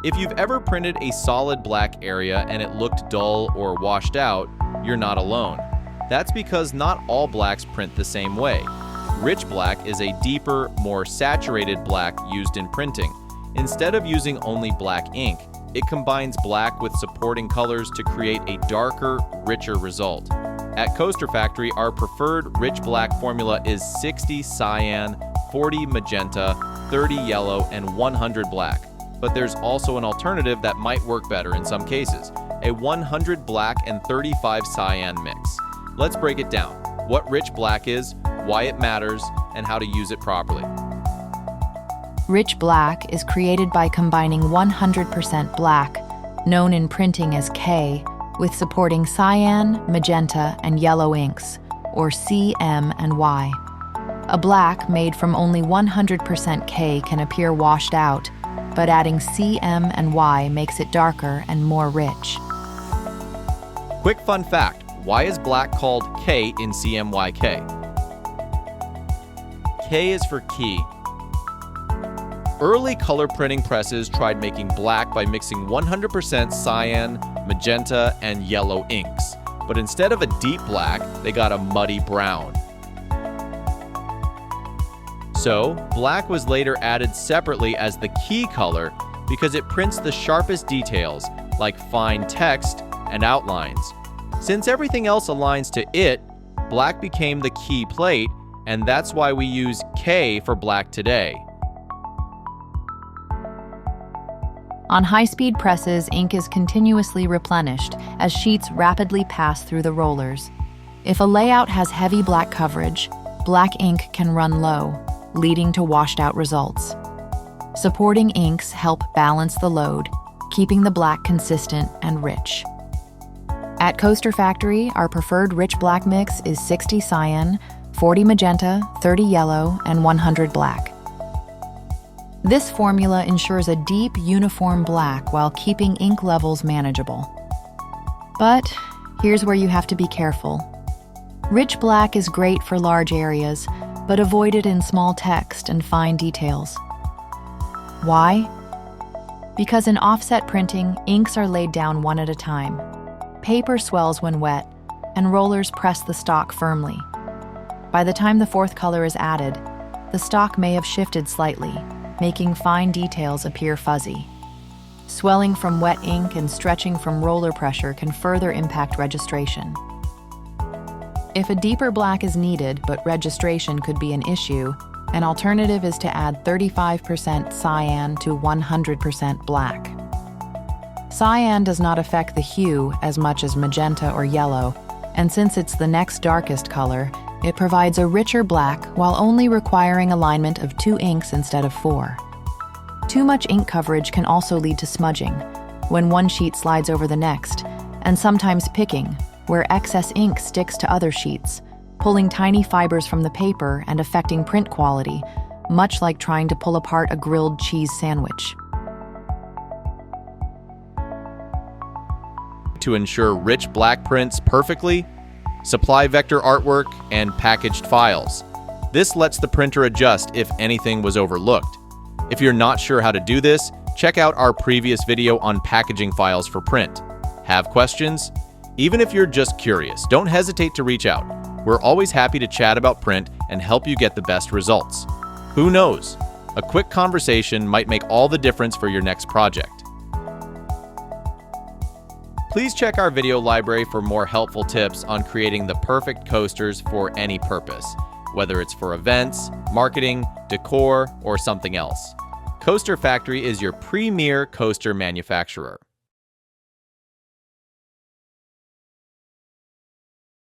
If you've ever printed a solid black area and it looked dull or washed out, you're not alone. That's because not all blacks print the same way. Rich black is a deeper, more saturated black used in printing. Instead of using only black ink, it combines black with supporting colors to create a darker, richer result. At Coaster Factory, our preferred rich black formula is 60 cyan, 40 magenta, 30 yellow, and 100 black. But there's also an alternative that might work better in some cases, a 100 black and 35 cyan mix. Let's break it down. What rich black is, why it matters, and how to use it properly. Rich black is created by combining 100% black, known in printing as K, with supporting cyan, magenta, and yellow inks, or CM and Y. A black made from only 100% K can appear washed out, but adding CM and Y makes it darker and more rich. Quick fun fact, why is black called K in CMYK? K is for key. Early color printing presses tried making black by mixing 100% cyan, magenta, and yellow inks. But instead of a deep black, they got a muddy brown. So, black was later added separately as the key color because it prints the sharpest details, like fine text and outlines. Since everything else aligns to it, black became the key plate, and that's why we use K for black today. On high-speed presses, ink is continuously replenished as sheets rapidly pass through the rollers. If a layout has heavy black coverage, black ink can run low, leading to washed-out results. Supporting inks help balance the load, keeping the black consistent and rich. At Coaster Factory, our preferred rich black mix is 60 cyan, 40 magenta, 30 yellow, and 100 black. This formula ensures a deep, uniform black while keeping ink levels manageable. But here's where you have to be careful. Rich black is great for large areas, but avoid it in small text and fine details. Why? Because in offset printing, inks are laid down one at a time. Paper swells when wet, and rollers press the stock firmly. By the time the fourth color is added, the stock may have shifted slightly, making fine details appear fuzzy. Swelling from wet ink and stretching from roller pressure can further impact registration. If a deeper black is needed but registration could be an issue, an alternative is to add 35% cyan to 100% black. Cyan does not affect the hue as much as magenta or yellow, and since it's the next darkest color, it provides a richer black while only requiring alignment of 2 inks instead of 4. Too much ink coverage can also lead to smudging, when one sheet slides over the next, and sometimes picking, where excess ink sticks to other sheets, pulling tiny fibers from the paper and affecting print quality, much like trying to pull apart a grilled cheese sandwich. To ensure rich black prints perfectly, supply vector artwork and packaged files. This lets the printer adjust if anything was overlooked. If you're not sure how to do this, check out our previous video on packaging files for print. Have questions? Even if you're just curious, don't hesitate to reach out. We're always happy to chat about print and help you get the best results. Who knows? A quick conversation might make all the difference for your next project. Please check our video library for more helpful tips on creating the perfect coasters for any purpose, whether it's for events, marketing, decor, or something else. Coaster Factory is your premier coaster manufacturer.